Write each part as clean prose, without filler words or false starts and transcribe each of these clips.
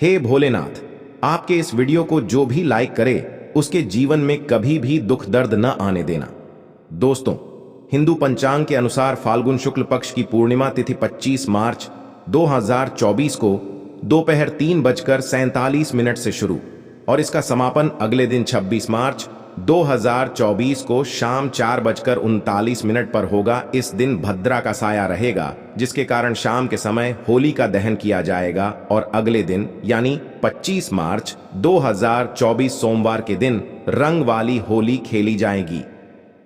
हे भोलेनाथ, आपके इस वीडियो को जो भी लाइक करे उसके जीवन में कभी भी दुख दर्द न आने देना। दोस्तों, हिंदू पंचांग के अनुसार फाल्गुन शुक्ल पक्ष की पूर्णिमा तिथि 25 मार्च 2024 को दोपहर 3:47 से शुरू और इसका समापन अगले दिन 26 मार्च 2024 को शाम 4:39 पर होगा। इस दिन भद्रा का साया रहेगा, जिसके कारण शाम के समय होली का दहन किया जाएगा और अगले दिन यानी 25 मार्च 2024 सोमवार के दिन रंग वाली होली खेली जाएगी।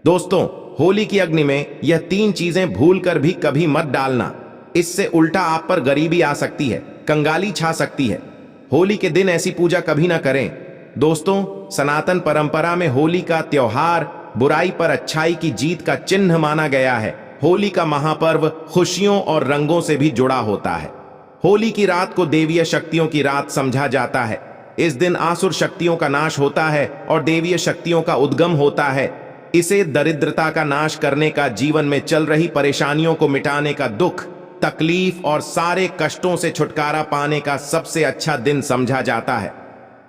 दोस्तों, होली की अग्नि में यह 3 चीजें भूलकर भी कभी मत डालना। इससे उल्टा आप पर गरीबी आ सकती है, कंगाली छा सकती है। होली के दिन ऐसी पूजा कभी ना करें। दोस्तों, सनातन परंपरा में होली का त्योहार बुराई पर अच्छाई की जीत का चिन्ह माना गया है। होली का महापर्व खुशियों और रंगों से भी जुड़ा होता है। होली की रात को देवीय शक्तियों की रात समझा जाता है। इस दिन आसुर शक्तियों का नाश होता है और देवीय शक्तियों का उद्गम होता है। इसे दरिद्रता का नाश करने का, जीवन में चल रही परेशानियों को मिटाने का, दुख तकलीफ और सारे कष्टों से छुटकारा पाने का सबसे अच्छा दिन समझा जाता है।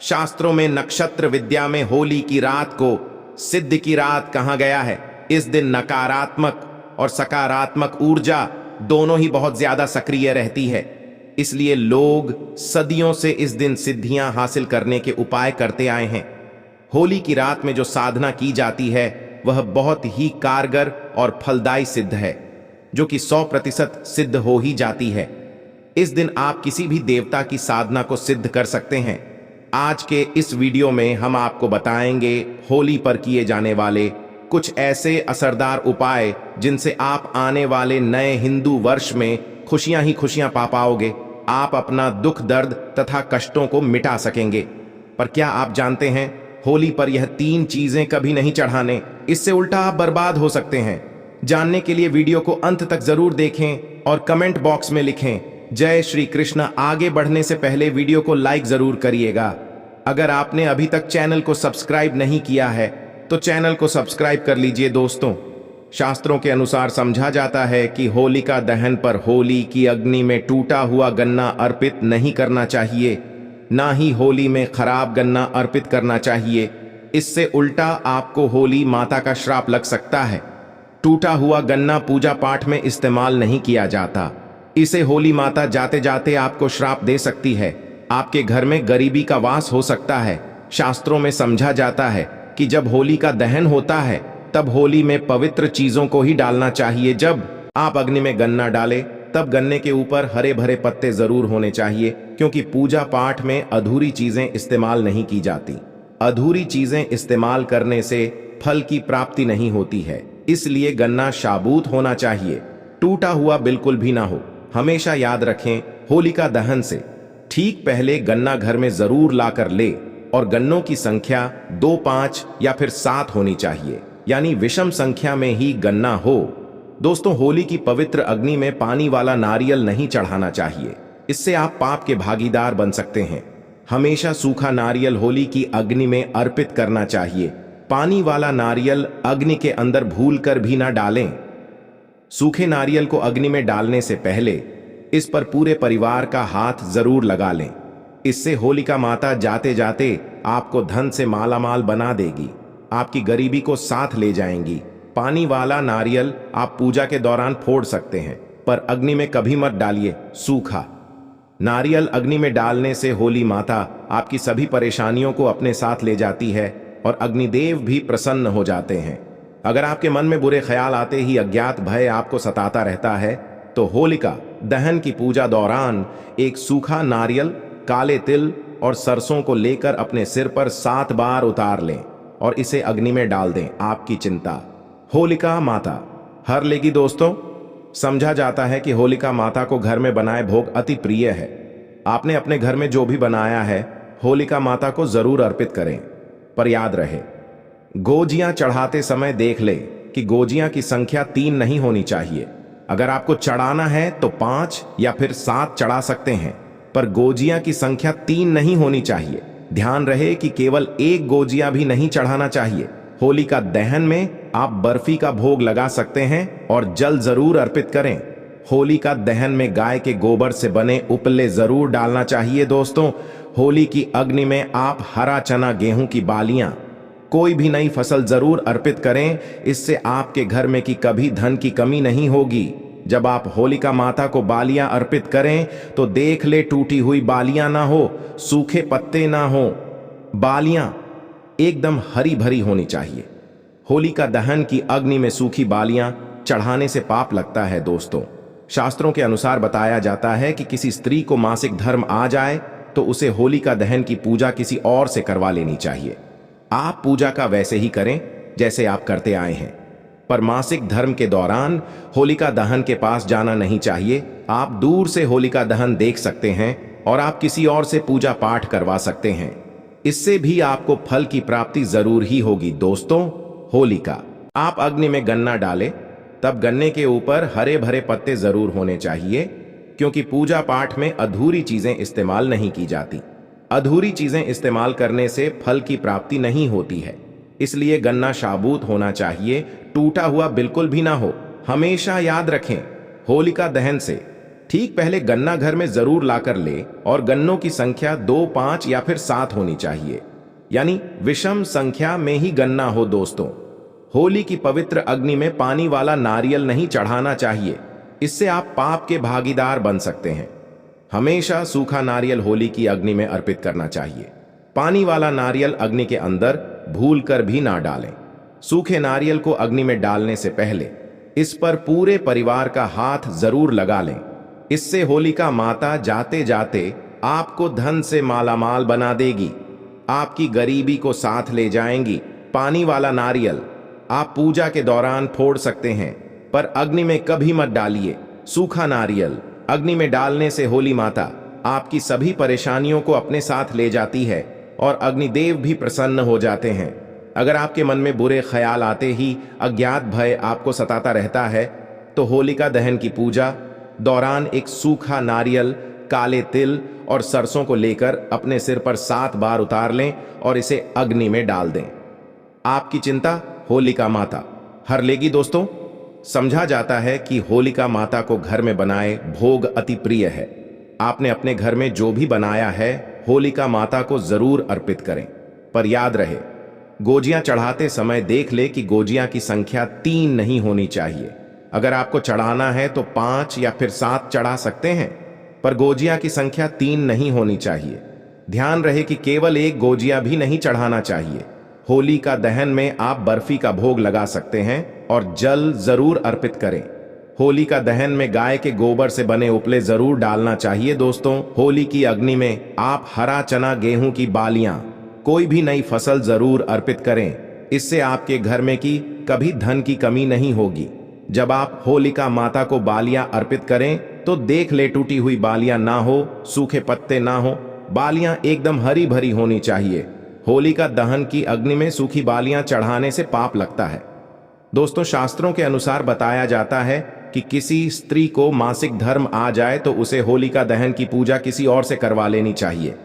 शास्त्रों में नक्षत्र विद्या में होली की रात को सिद्ध की रात कहा गया है। इस दिन नकारात्मक और सकारात्मक ऊर्जा दोनों ही बहुत ज्यादा सक्रिय रहती है। इसलिए लोग सदियों से इस दिन सिद्धियां हासिल करने के उपाय करते आए हैं। होली की रात में जो साधना की जाती है वह बहुत ही कारगर और फलदायी सिद्ध है, जो कि 100% सिद्ध हो ही जाती है। इस दिन आप किसी भी देवता की साधना को सिद्ध कर सकते हैं। आज के इस वीडियो में हम आपको बताएंगे होली पर किए जाने वाले कुछ ऐसे असरदार उपाय जिनसे आप आने वाले नए हिंदू वर्ष में खुशियां ही खुशियां पा पाओगे। आप अपना दुख दर्द तथा कष्टों को मिटा सकेंगे। पर क्या आप जानते हैं, होली पर यह 3 चीजें कभी नहीं चढ़ाने, इससे उल्टा आप बर्बाद हो सकते हैं। जानने के लिए वीडियो को अंत तक जरूर देखें और कमेंट बॉक्स में लिखें जय श्री कृष्ण। आगे बढ़ने से पहले वीडियो को लाइक जरूर करिएगा। अगर आपने अभी तक चैनल को सब्सक्राइब नहीं किया है तो चैनल को सब्सक्राइब कर लीजिए। दोस्तों, शास्त्रों के अनुसार समझा जाता है कि होलिका दहन पर होली की अग्नि में टूटा हुआ गन्ना अर्पित नहीं करना चाहिए, ना ही होली में खराब गन्ना अर्पित करना चाहिए। इससे उल्टा आपको होली माता का श्राप लग सकता है। टूटा हुआ गन्ना पूजा पाठ में इस्तेमाल नहीं किया जाता। इसे होली माता जाते जाते आपको श्राप दे सकती है। आपके घर में गरीबी का वास हो सकता है। शास्त्रों में समझा जाता है कि जब होली का दहन होता है तब होली में पवित्र चीजों को ही डालना चाहिए। जब आप अग्नि में गन्ना डालें तब गन्ने के ऊपर हरे भरे पत्ते जरूर होने चाहिए, क्योंकि पूजा पाठ में अधूरी चीजें इस्तेमाल नहीं की जाती। अधूरी चीजें इस्तेमाल करने से फल की प्राप्ति नहीं होती है। इसलिए गन्ना शाबूत होना चाहिए, टूटा हुआ बिल्कुल भी ना हो। हमेशा याद रखें, होलिका दहन से ठीक पहले गन्ना घर में जरूर लाकर ले और गन्नों की संख्या 2, 5 या फिर 7 होनी चाहिए, यानी विषम संख्या में ही गन्ना हो। दोस्तों, होली की पवित्र अग्नि में पानी वाला नारियल नहीं चढ़ाना चाहिए। इससे आप पाप के भागीदार बन सकते हैं। हमेशा सूखा नारियल होली की अग्नि में अर्पित करना चाहिए। पानी वाला नारियल अग्नि के अंदर भूलकर भी ना डालें। सूखे नारियल को अग्नि में डालने से पहले इस पर पूरे परिवार का हाथ जरूर लगा लें। इससे होलिका माता जाते जाते आपको धन से मालामाल बना देगी, आपकी गरीबी को साथ ले जाएंगी। पानी वाला नारियल आप पूजा के दौरान फोड़ सकते हैं, पर अग्नि में कभी मत डालिए। सूखा नारियल अग्नि में डालने से होली माता आपकी सभी परेशानियों को अपने साथ ले जाती है और अग्निदेव भी प्रसन्न हो जाते हैं। अगर आपके मन में बुरे ख्याल आते ही अज्ञात भय आपको सताता रहता है तो होलिका दहन की पूजा दौरान एक सूखा नारियल, काले तिल और सरसों को लेकर अपने सिर पर 7 बार उतार लें और इसे अग्नि में डाल दें। आपकी चिंता होलिका माता हर लेगी। दोस्तों, समझा जाता है कि होलिका माता को घर में बनाए भोग अति प्रिय है। आपने अपने घर में जो भी बनाया है होलिका माता को जरूर अर्पित करें। पर याद रहे, गोजियां चढ़ाते समय देख ले कि गोजियां की संख्या 3 नहीं होनी चाहिए। अगर आपको चढ़ाना है तो 5 या फिर 7 चढ़ा सकते हैं, पर गोजियां की संख्या 3 नहीं होनी चाहिए। ध्यान रहे कि केवल 1 गोजिया भी नहीं चढ़ाना चाहिए। होली का दहन में आप बर्फी का भोग लगा सकते हैं और जल जरूर अर्पित करें। होलिका दहन में गाय के गोबर से बने उपले जरूर डालना चाहिए दोस्तों। होली की अग्नि में आप हरा चना, गेहूं की बालियां, कोई भी नई फसल जरूर अर्पित करें। इससे आपके घर में कभी धन की कमी नहीं होगी। जब आप होलिका माता को बालियां अर्पित करें तो देख ले टूटी हुई बालियां ना हो, सूखे पत्ते ना हो, बालियां एकदम हरी भरी होनी चाहिए। होलिका दहन की अग्नि में सूखी बालियां चढ़ाने से पाप लगता है दोस्तों। शास्त्रों के अनुसार बताया जाता है कि किसी स्त्री को मासिक धर्म आ जाए तो उसे होलिका दहन की पूजा किसी और से करवा लेनी चाहिए। आप पूजा का वैसे ही करें जैसे आप करते आए हैं, पर मासिक धर्म के दौरान होलिका दहन के पास जाना नहीं चाहिए। आप दूर से होलिका दहन देख सकते हैं और आप किसी और से पूजा पाठ करवा सकते हैं। इससे भी आपको फल की प्राप्ति जरूर ही होगी दोस्तों। होलिका आप अग्नि में गन्ना डालें, तब गन्ने के ऊपर हरे भरे पत्ते जरूर होने चाहिए, क्योंकि पूजा पाठ में अधूरी चीजें इस्तेमाल नहीं की जाती। अधूरी चीजें इस्तेमाल करने से फल की प्राप्ति नहीं होती है। इसलिए गन्ना शाबूत होना चाहिए, टूटा हुआ बिल्कुल भी ना हो। हमेशा याद रखें, होलिका दहन से ठीक पहले गन्ना घर में जरूर लाकर ले और गन्नों की संख्या 2, 5 या फिर 7 होनी चाहिए, यानी विषम संख्या में ही गन्ना हो दोस्तों। होली की पवित्र अग्नि में पानी वाला नारियल नहीं चढ़ाना चाहिए, इससे आप पाप के भागीदार बन सकते हैं। हमेशा सूखा नारियल होली की अग्नि में अर्पित करना चाहिए। पानी वाला नारियल अग्नि के अंदर भूलकर भी ना डालें। सूखे नारियल को अग्नि में डालने से पहले इस पर पूरे परिवार का हाथ जरूर लगा लें। इससे होलिका माता जाते जाते आपको धन से मालामाल बना देगी, आपकी गरीबी को साथ ले जाएंगी। पानी वाला नारियल आप पूजा के दौरान फोड़ सकते हैं, पर अग्नि में कभी मत डालिए। सूखा नारियल अग्नि में डालने से होली माता आपकी सभी परेशानियों को अपने साथ ले जाती है और अग्निदेव भी प्रसन्न हो जाते हैं। अगर आपके मन में बुरे ख्याल आते ही अज्ञात भय आपको सताता रहता है, तो होलिका दहन की पूजा दौरान एक सूखा नारियल, काले तिल और सरसों को लेकर अपने सिर पर 7 बार उतार लें और इसे अग्नि में डाल दें। आपकी चिंता होलिका माता हर लेगी दोस्तों। समझा जाता है कि होलिका माता को घर में बनाए भोग अति प्रिय है। आपने अपने घर में जो भी बनाया है होलिका माता को जरूर अर्पित करें, पर याद रहे, गोजियां चढ़ाते समय देख ले कि गोजियां की संख्या 3 नहीं होनी चाहिए। अगर आपको चढ़ाना है तो 5 या फिर 7 चढ़ा सकते हैं, पर गोजियां की संख्या 3 नहीं होनी चाहिए। ध्यान रहे कि केवल एक गोजिया भी नहीं चढ़ाना चाहिए। होली का दहन में आप बर्फी का भोग लगा सकते हैं और जल जरूर अर्पित करें। होली का दहन में गाय के गोबर से बने उपले जरूर डालना चाहिए दोस्तों। होली की अग्नि में आप हरा चना, गेहूं की बालियां, कोई भी नई फसल जरूर अर्पित करें। इससे आपके घर में कभी धन की कमी नहीं होगी। जब आप होलिका माता को बालियां अर्पित करें तो देख ले टूटी हुई बालियां ना हो, सूखे पत्ते ना हो, बालियां एकदम हरी भरी होनी चाहिए। होलिका दहन की अग्नि में सूखी बालियां चढ़ाने से पाप लगता है दोस्तों। शास्त्रों के अनुसार बताया जाता है कि किसी स्त्री को मासिक धर्म आ जाए तो उसे होलिका दहन की पूजा किसी और से करवा लेनी चाहिए।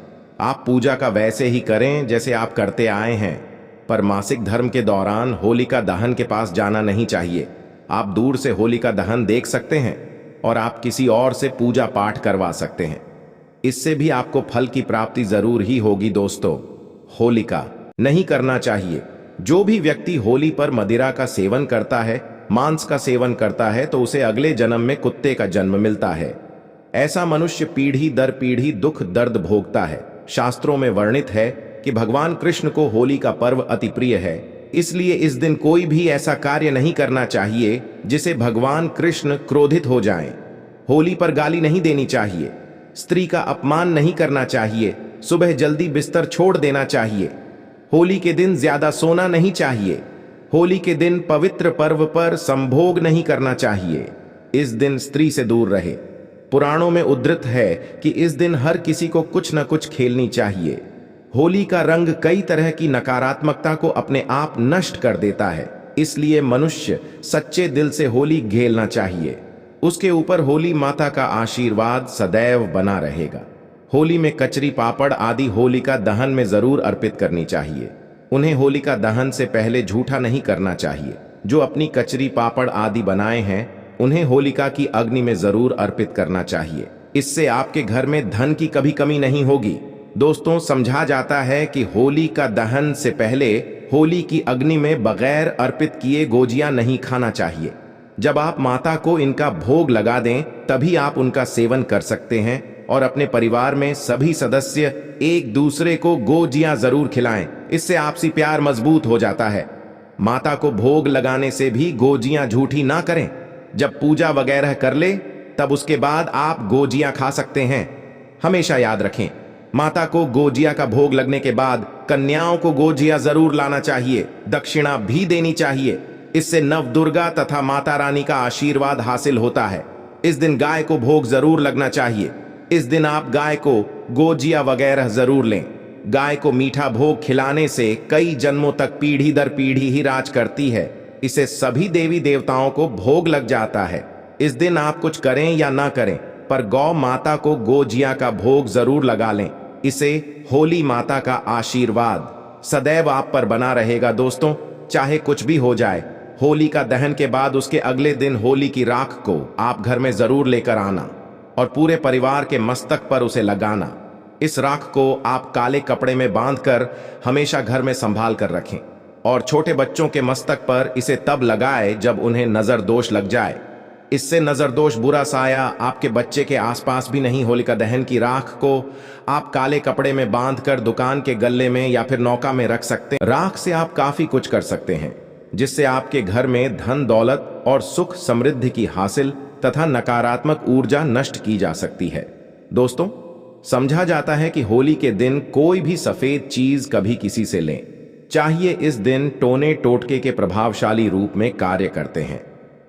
आप पूजा का वैसे ही करें जैसे आप करते आए हैं, पर मासिक धर्म के दौरान होलिका दहन के पास जाना नहीं चाहिए। आप दूर से होलिका दहन देख सकते हैं और आप किसी और से पूजा पाठ करवा सकते हैं। इससे भी आपको फल की प्राप्ति जरूर ही होगी दोस्तों। होलिका नहीं करना चाहिए। जो भी व्यक्ति होली पर मदिरा का सेवन करता है, मांस का सेवन करता है, तो उसे अगले जन्म में कुत्ते का जन्म मिलता है। ऐसा मनुष्य पीढ़ी दर पीढ़ी दुख दर्द भोगता है। शास्त्रों में वर्णित है कि भगवान कृष्ण को होली का पर्व अति प्रिय है, इसलिए इस दिन कोई भी ऐसा कार्य नहीं करना चाहिए जिसे भगवान कृष्ण क्रोधित हो जाएं। होली पर गाली नहीं देनी चाहिए, स्त्री का अपमान नहीं करना चाहिए, सुबह जल्दी बिस्तर छोड़ देना चाहिए। होली के दिन ज्यादा सोना नहीं चाहिए। होली के दिन पवित्र पर्व पर संभोग नहीं करना चाहिए। इस दिन स्त्री से दूर रहे। पुराणों में उद्धृत है कि इस दिन हर किसी को कुछ न कुछ खेलनी चाहिए। होली का रंग कई तरह की नकारात्मकता को अपने आप नष्ट कर देता है, इसलिए मनुष्य सच्चे दिल से होली खेलना चाहिए। उसके ऊपर होली माता का आशीर्वाद सदैव बना रहेगा। होली में कचरी, पापड़ आदि होलिका दहन में जरूर अर्पित करनी चाहिए। उन्हें होलिका दहन से पहले झूठा नहीं करना चाहिए। जो अपनी कचरी, पापड़ आदि बनाए हैं उन्हें होलिका की अग्नि में जरूर अर्पित करना चाहिए। इससे आपके घर में धन की कभी कमी नहीं होगी। दोस्तों, समझा जाता है कि होली का दहन से पहले होली की अग्नि में बगैर अर्पित किए गोजियां नहीं खाना चाहिए। जब आप माता को इनका भोग लगा दें तभी आप उनका सेवन कर सकते हैं और अपने परिवार में सभी सदस्य एक दूसरे को गोजियां जरूर खिलाएं। इससे आपसी प्यार मजबूत हो जाता है। माता को भोग लगाने से भी गोजियां झूठी ना करें। जब पूजा वगैरह कर ले तब उसके बाद आप गोजियां खा सकते हैं। हमेशा याद रखें, माता को गोजिया का भोग लगने के बाद कन्याओं को गोजिया जरूर लाना चाहिए, दक्षिणा भी देनी चाहिए। इससे नवदुर्गा तथा माता रानी का आशीर्वाद हासिल होता है। इस दिन गाय को भोग जरूर लगना चाहिए। इस दिन आप गाय को गोजिया वगैरह जरूर लें। गाय को मीठा भोग खिलाने से कई जन्मों तक पीढ़ी दर पीढ़ी ही राज करती है। इसे सभी देवी देवताओं को भोग लग जाता है। इस दिन आप कुछ करें या ना करें, पर गौ माता को गोजिया का भोग जरूर लगा लें। इसे होली माता का आशीर्वाद सदैव आप पर बना रहेगा। दोस्तों, चाहे कुछ भी हो जाए, होली का दहन के बाद उसके अगले दिन होली की राख को आप घर में जरूर लेकर आना और पूरे परिवार के मस्तक पर उसे लगाना। इस राख को आप काले कपड़े में बांधकर हमेशा घर में संभाल कर रखें और छोटे बच्चों के मस्तक पर इसे तब लगाएं जब उन्हें नजर दोष लग जाए। इससे नजर दोष, बुरा साया आपके बच्चे के आसपास भी नहीं। होलिका दहन की राख को आप काले कपड़े में बांधकर दुकान के गल्ले में या फिर नौका में रख सकते हैं। राख से आप काफी कुछ कर सकते हैं, जिससे आपके घर में धन दौलत और सुख समृद्धि की हासिल तथा नकारात्मक ऊर्जा नष्ट की जा सकती है। दोस्तों, समझा जाता है कि होली के दिन कोई भी सफेद चीज कभी किसी से लें चाहिए। इस दिन टोने टोटके के प्रभावशाली रूप में कार्य करते हैं।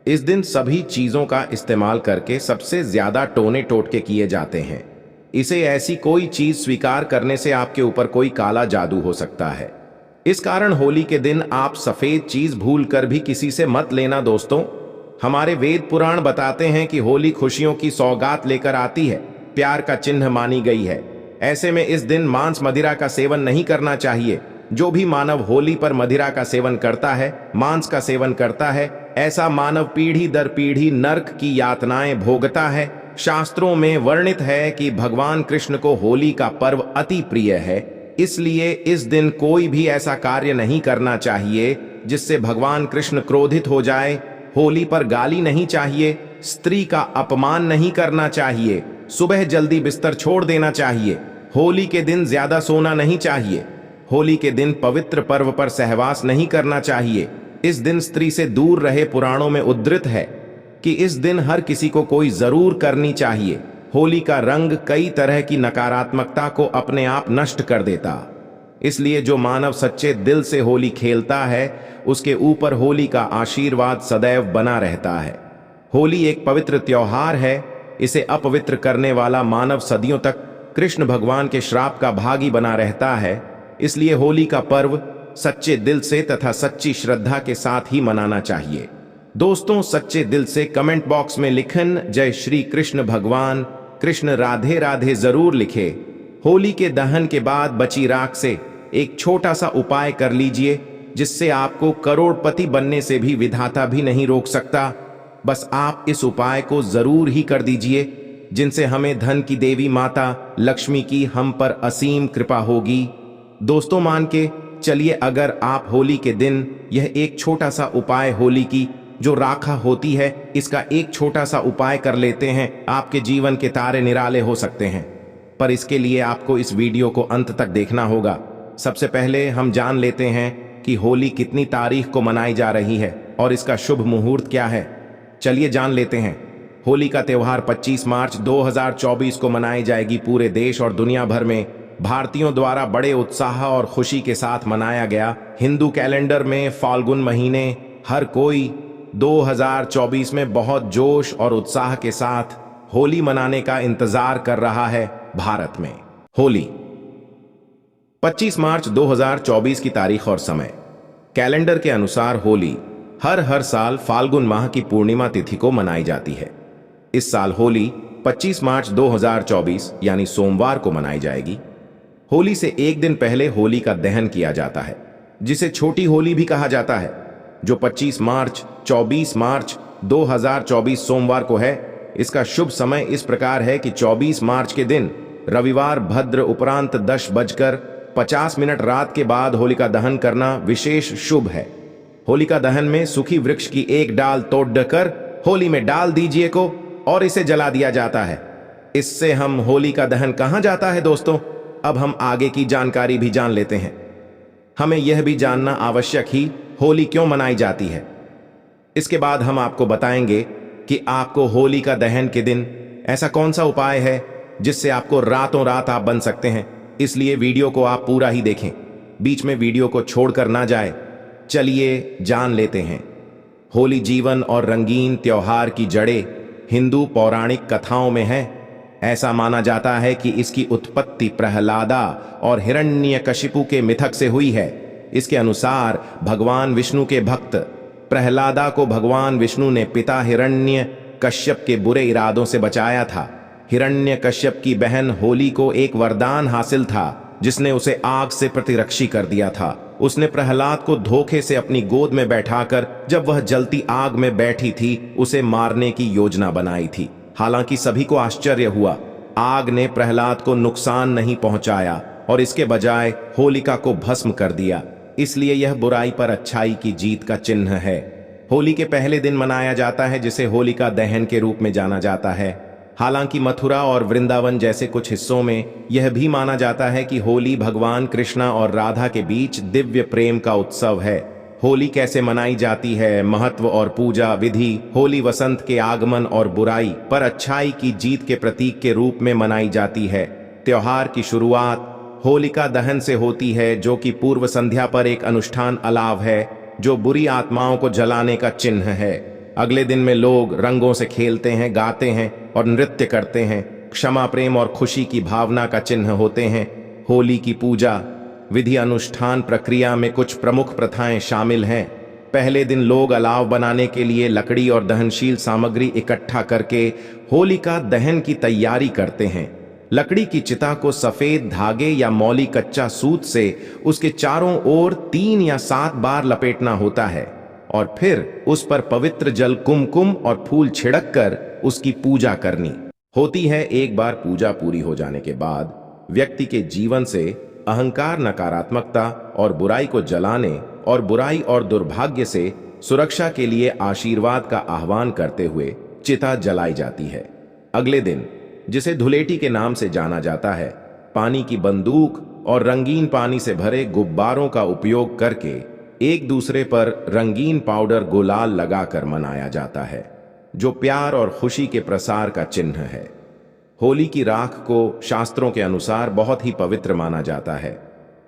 इस दिन सभी चीजों का इस्तेमाल करके सबसे ज्यादा टोने टोटके किए जाते हैं। इसे ऐसी कोई चीज स्वीकार करने से आपके ऊपर कोई काला जादू हो सकता है। इस कारण होली के दिन आप सफेद चीज भूल कर भी किसी से मत लेना। दोस्तों, हमारे वेद पुराण बताते हैं कि होली खुशियों की सौगात लेकर आती है, प्यार का चिन्ह मानी गई है। ऐसे में इस दिन मांस मदिरा का सेवन नहीं करना चाहिए। जो भी मानव होली पर मदिरा का सेवन करता है, मांस का सेवन करता है, ऐसा मानव पीढ़ी दर पीढ़ी नरक की यातनाएं भोगता है। शास्त्रों में वर्णित है कि भगवान कृष्ण को होली का पर्व अति प्रिय है, इसलिए इस दिन कोई भी ऐसा कार्य नहीं करना चाहिए जिससे भगवान कृष्ण क्रोधित हो जाए। होली पर गाली नहीं चाहिए, स्त्री का अपमान नहीं करना चाहिए, सुबह जल्दी बिस्तर छोड़ देना चाहिए। होली के दिन ज्यादा सोना नहीं चाहिए। होली के दिन पवित्र पर्व पर सहवास नहीं करना चाहिए। इस दिन स्त्री से दूर रहे। पुराणों में उद्धृत है कि इस दिन हर किसी को कोई जरूर करनी चाहिए। होली का रंग कई तरह की नकारात्मकता को अपने आप नष्ट कर देता, इसलिए जो मानव सच्चे दिल से होली खेलता है उसके ऊपर होली का आशीर्वाद सदैव बना रहता है। होली एक पवित्र त्योहार है। इसे अपवित्र करने वाला मानव सदियों तक कृष्ण भगवान के श्राप का भागी बना रहता है। इसलिए होली का पर्व सच्चे दिल से तथा सच्ची श्रद्धा के साथ ही मनाना चाहिए। दोस्तों, सच्चे दिल से कमेंट बॉक्स में लिखन जय श्री कृष्ण भगवान कृष्ण राधे राधे जरूर लिखे। होली के दहन के बाद बची राख से एक छोटा सा उपाय कर लीजिए, जिससे आपको करोड़पति बनने से भी विधाता भी नहीं रोक सकता। बस आप इस उपाय को जरूर ही कर दीजिए, जिनसे हमें धन की देवी माता लक्ष्मी की हम पर असीम कृपा होगी। दोस्तों, मान के चलिए, अगर आप होली के दिन यह एक छोटा सा उपाय, होली की जो राखा होती है, इसका एक छोटा सा उपाय कर लेते हैं, आपके जीवन के तारे निराले हो सकते हैं। पर इसके लिए आपको इस वीडियो को अंत तक देखना होगा। सबसे पहले हम जान लेते हैं कि होली कितनी तारीख को मनाई जा रही है और इसका शुभ मुहूर्त क्या है। चलिए जान लेते हैं। होली का त्यौहार 25 मार्च 2024 को मनाई जाएगी। पूरे देश और दुनिया भर में भारतीयों द्वारा बड़े उत्साह और खुशी के साथ मनाया गया। हिंदू कैलेंडर में फाल्गुन महीने हर कोई 2024 में बहुत जोश और उत्साह के साथ होली मनाने का इंतजार कर रहा है। भारत में होली 25 मार्च 2024 की तारीख और समय। कैलेंडर के अनुसार होली हर साल फाल्गुन माह की पूर्णिमा तिथि को मनाई जाती है। इस साल होली 25 मार्च 2024 यानी सोमवार को मनाई जाएगी। होली से एक दिन पहले होली का दहन किया जाता है, जिसे छोटी होली भी कहा जाता है, जो 25 मार्च, 24 मार्च 2024 सोमवार को है। इसका शुभ समय इस प्रकार है कि 24 मार्च के दिन रविवार भद्र उपरांत 10:50 रात के बाद होलिका दहन करना विशेष शुभ है। होलिका दहन में सूखी वृक्ष की एक डाल तोड़कर होली में डाल दीजिए को और इसे जला दिया जाता है। इससे हम होलिका दहन कहां जाता है दोस्तों, अब हम आगे की जानकारी भी जान लेते हैं। हमें यह भी जानना आवश्यक ही होली क्यों मनाई जाती है। इसके बाद हम आपको बताएंगे कि आपको होलिका दहन के दिन ऐसा कौन सा उपाय है जिससे आपको रातों रात आप बन सकते हैं। इसलिए वीडियो को आप पूरा ही देखें, बीच में वीडियो को छोड़कर ना जाए। चलिए जान लेते हैं। होली जीवन और रंगीन त्योहार की जड़ें हिंदू पौराणिक कथाओं में है। ऐसा माना जाता है कि इसकी उत्पत्ति प्रहलादा और हिरण्यकशिपु के मिथक से हुई है। इसके अनुसार भगवान विष्णु के भक्त प्रहलादा को भगवान विष्णु ने पिता हिरण्यकश्यप के बुरे इरादों से बचाया था। हिरण्यकश्यप की बहन होली को एक वरदान हासिल था जिसने उसे आग से प्रतिरक्षी कर दिया था। उसने प्रहलाद को धोखे से अपनी गोद में बैठाकर जब वह जलती आग में बैठी थी उसे मारने की योजना बनाई थी। हालांकि सभी को आश्चर्य हुआ, आग ने प्रहलाद को नुकसान नहीं पहुंचाया और इसके बजाय होलिका को भस्म कर दिया। इसलिए यह बुराई पर अच्छाई की जीत का चिन्ह है। होली के पहले दिन मनाया जाता है जिसे होलिका दहन के रूप में जाना जाता है। हालांकि मथुरा और वृंदावन जैसे कुछ हिस्सों में यह भी माना जाता है कि होली भगवान कृष्णा और राधा के बीच दिव्य प्रेम का उत्सव है। होली कैसे मनाई जाती है, महत्व और पूजा विधि। होली वसंत के आगमन और बुराई पर अच्छाई की जीत के प्रतीक के रूप में मनाई जाती है। त्योहार की शुरुआत होलिका दहन से होती है, जो कि पूर्व संध्या पर एक अनुष्ठान अलाव है जो बुरी आत्माओं को जलाने का चिन्ह है। अगले दिन में लोग रंगों से खेलते हैं, गाते हैं और नृत्य करते हैं। क्षमा, प्रेम और खुशी की भावना का चिन्ह होते हैं। होली की पूजा विधि अनुष्ठान प्रक्रिया में कुछ प्रमुख प्रथाएं शामिल हैं। पहले दिन लोग अलाव बनाने के लिए लकड़ी और दहनशील सामग्री इकट्ठा करके होलिका दहन की तैयारी करते हैं। लकड़ी की चिता को सफेद धागे या मौली कच्चा सूत से उसके चारों ओर 3 या 7 बार लपेटना होता है और फिर उस पर पवित्र जल, कुमकुम और फूल छिड़क कर उसकी पूजा करनी होती है। एक बार पूजा पूरी हो जाने के बाद व्यक्ति के जीवन से अहंकार, नकारात्मकता और बुराई को जलाने और बुराई और दुर्भाग्य से सुरक्षा के लिए आशीर्वाद का आह्वान करते हुए चिता जलाई जाती है। अगले दिन, जिसे धुलेटी के नाम से जाना जाता है, पानी की बंदूक और रंगीन पानी से भरे गुब्बारों का उपयोग करके एक दूसरे पर रंगीन पाउडर गुलाल लगाकर मनाया जाता है, जो प्यार और खुशी के प्रसार का चिन्ह है। होली की राख को शास्त्रों के अनुसार बहुत ही पवित्र माना जाता है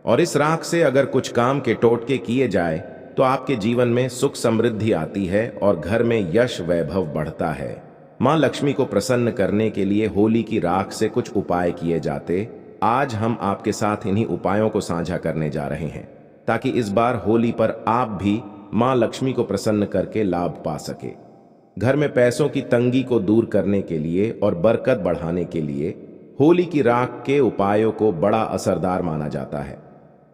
और इस राख से अगर कुछ काम के टोटके किए जाए तो आपके जीवन में सुख समृद्धि आती है और घर में यश वैभव बढ़ता है। मां लक्ष्मी को प्रसन्न करने के लिए होली की राख से कुछ उपाय किए जाते। आज हम आपके साथ इन्हीं उपायों को साझा करने जा रहे हैं ताकि इस बार होली पर आप भी मां लक्ष्मी को प्रसन्न करके लाभ पा सके। घर में पैसों की तंगी को दूर करने के लिए और बरकत बढ़ाने के लिए होली की राख के उपायों को बड़ा असरदार माना जाता है।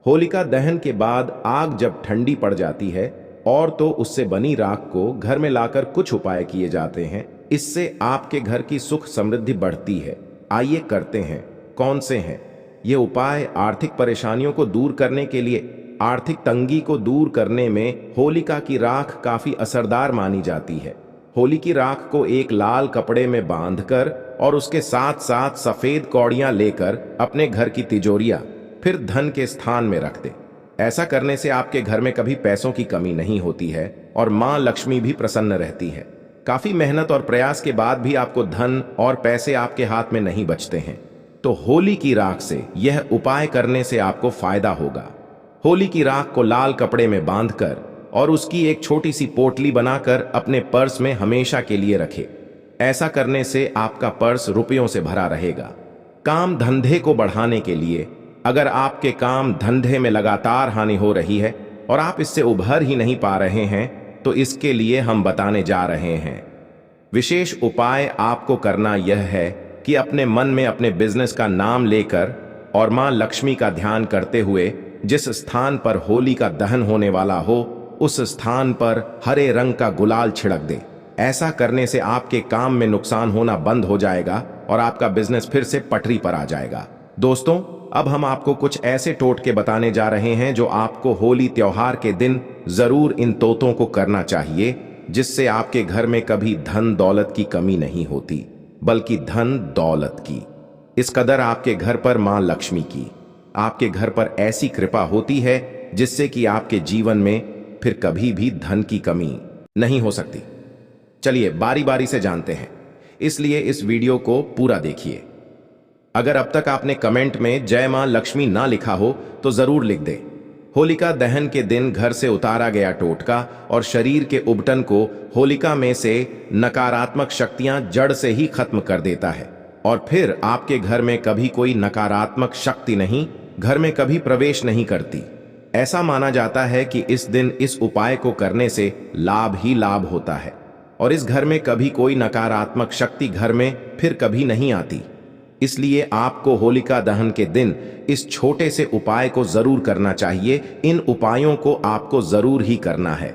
होलिका दहन के बाद आग जब ठंडी पड़ जाती है और तो उससे बनी राख को घर में लाकर कुछ उपाय किए जाते हैं। इससे आपके घर की सुख समृद्धि बढ़ती है। आइए करते हैं, कौन से हैं ये उपाय। आर्थिक परेशानियों को दूर करने के लिए, आर्थिक तंगी को दूर करने में होलिका की राख काफी असरदार मानी जाती है। होली की राख को एक लाल कपड़े में बांधकर और उसके साथ साथ सफेद कौड़ियां लेकर अपने घर की तिजोरियां फिर धन के स्थान में रख दें। ऐसा करने से आपके घर में कभी पैसों की कमी नहीं होती है और मां लक्ष्मी भी प्रसन्न रहती है। काफी मेहनत और प्रयास के बाद भी आपको धन और पैसे आपके हाथ में नहीं बचते हैं तो होली की राख से यह उपाय करने से आपको फायदा होगा। होली की राख को लाल कपड़े में बांधकर और उसकी एक छोटी सी पोटली बनाकर अपने पर्स में हमेशा के लिए रखें। ऐसा करने से आपका पर्स रुपयों से भरा रहेगा। काम धंधे को बढ़ाने के लिए, अगर आपके काम धंधे में लगातार हानि हो रही है और आप इससे उभर ही नहीं पा रहे हैं तो इसके लिए हम बताने जा रहे हैं। विशेष उपाय आपको करना यह है कि अपने मन में अपने बिजनेस का नाम लेकर और मां लक्ष्मी का ध्यान करते हुए जिस स्थान पर होली का दहन होने वाला हो उस स्थान पर हरे रंग का गुलाल छिड़क दे। ऐसा करने से आपके काम में नुकसान होना बंद हो जाएगा और आपका बिजनेस फिर से पटरी पर आ जाएगा। दोस्तों, अब हम आपको कुछ ऐसे टोटके बताने जा रहे हैं जो आपको होली त्योहार के दिन जरूर इन तोतों को करना चाहिए, जिससे आपके घर में कभी धन दौलत की कमी नहीं होती, बल्कि धन दौलत की। इस कदर आपके घर पर मां लक्ष्मी की, आपके घर पर ऐसी कृपा होती है जिससे कि आपके जीवन में फिर कभी भी धन की कमी नहीं हो सकती। चलिए बारी बारी से जानते हैं, इसलिए इस वीडियो को पूरा देखिए। अगर अब तक आपने कमेंट में जय मां लक्ष्मी ना लिखा हो तो जरूर लिख दे। होलिका दहन के दिन घर से उतारा गया टोटका और शरीर के उबटन को होलिका में से नकारात्मक शक्तियां जड़ से ही खत्म कर देता है और फिर आपके घर में कभी कोई नकारात्मक शक्ति नहीं, घर में कभी प्रवेश नहीं करती। ऐसा माना जाता है कि इस दिन इस उपाय को करने से लाभ ही लाभ होता है और इस घर में कभी कोई नकारात्मक शक्ति घर में फिर कभी नहीं आती। इसलिए आपको होलिका दहन के दिन इस छोटे से उपाय को जरूर करना चाहिए। इन उपायों को आपको जरूर ही करना है।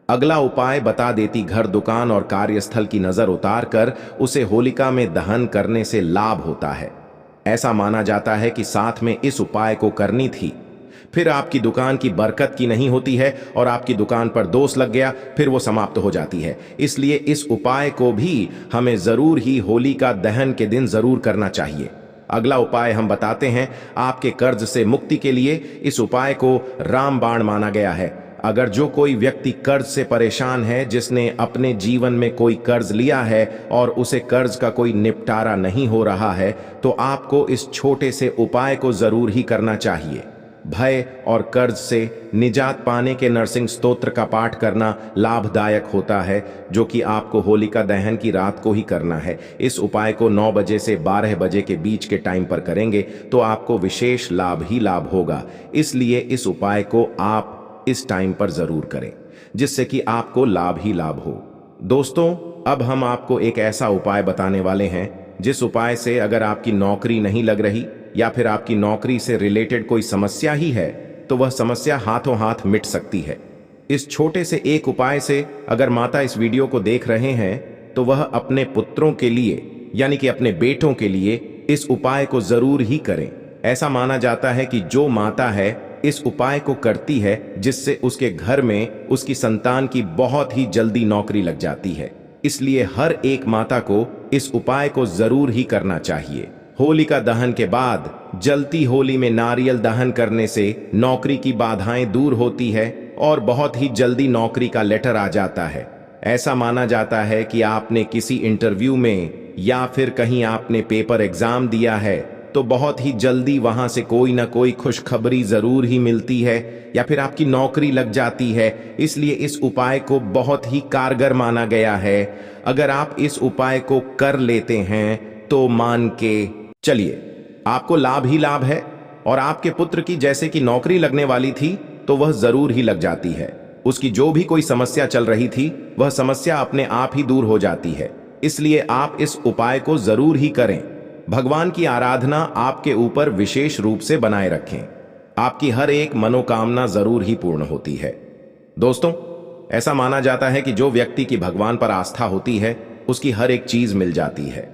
अगला उपाय बता देती घर, दुकान और कार्यस्थल की नजर उतार कर उसे होलिका में दहन करने से लाभ होता है। ऐसा माना जाता है कि साथ में इस उपाय को करनी थी, फिर आपकी दुकान की बरकत की नहीं होती है और आपकी दुकान पर दोष लग गया, फिर वो समाप्त हो जाती है। इसलिए इस उपाय को भी हमें जरूर ही होलिका दहन के दिन जरूर करना चाहिए। अगला उपाय हम बताते हैं। आपके कर्ज से मुक्ति के लिए इस उपाय को रामबाण माना गया है। अगर जो कोई व्यक्ति कर्ज से परेशान है, जिसने अपने जीवन में कोई कर्ज लिया है और उसे कर्ज का कोई निपटारा नहीं हो रहा है, तो आपको इस छोटे से उपाय को जरूर ही करना चाहिए। भय और कर्ज से निजात पाने के नरसिंह स्तोत्र का पाठ करना लाभदायक होता है, जो कि आपको होलिका दहन की रात को ही करना है। इस उपाय को 9 बजे से 12 बजे के बीच के टाइम पर करेंगे तो आपको विशेष लाभ ही लाभ होगा। इसलिए इस उपाय को आप इस टाइम पर जरूर करें, जिससे कि आपको लाभ ही लाभ हो। दोस्तों, अब हम आपको एक ऐसा उपाय बताने वाले हैं जिस उपाय से अगर आपकी नौकरी नहीं लग रही या फिर आपकी नौकरी से रिलेटेड कोई समस्या ही है, तो वह समस्या हाथों हाथ मिट सकती है। इस छोटे से एक उपाय से अगर माता इस वीडियो को देख रहे हैं तो वह अपने पुत्रों के लिए यानी कि अपने बेटों के लिए इस उपाय को जरूर ही करें। ऐसा माना जाता है कि जो माता है इस उपाय को करती है, जिससे उसके घर में उसकी संतान की बहुत ही जल्दी नौकरी लग जाती है। इसलिए हर एक माता को इस उपाय को जरूर ही करना चाहिए। होलिका दहन के बाद जलती होली में नारियल दहन करने से नौकरी की बाधाएं दूर होती है और बहुत ही जल्दी नौकरी का लेटर आ जाता है। ऐसा माना जाता है कि आपने किसी इंटरव्यू में या फिर कहीं आपने पेपर एग्जाम दिया है तो बहुत ही जल्दी वहां से कोई ना कोई खुशखबरी जरूर ही मिलती है या फिर आपकी नौकरी लग जाती है। इसलिए इस उपाय को बहुत ही कारगर माना गया है। अगर आप इस उपाय को कर लेते हैं तो मान के चलिए आपको लाभ ही लाभ है और आपके पुत्र की जैसे कि नौकरी लगने वाली थी तो वह जरूर ही लग जाती है। उसकी जो भी कोई समस्या चल रही थी वह समस्या अपने आप ही दूर हो जाती है। इसलिए आप इस उपाय को जरूर ही करें। भगवान की आराधना आपके ऊपर विशेष रूप से बनाए रखें। आपकी हर एक मनोकामना जरूर ही पूर्ण होती है। दोस्तों, ऐसा माना जाता है कि जो व्यक्ति की भगवान पर आस्था होती है उसकी हर एक चीज मिल जाती है।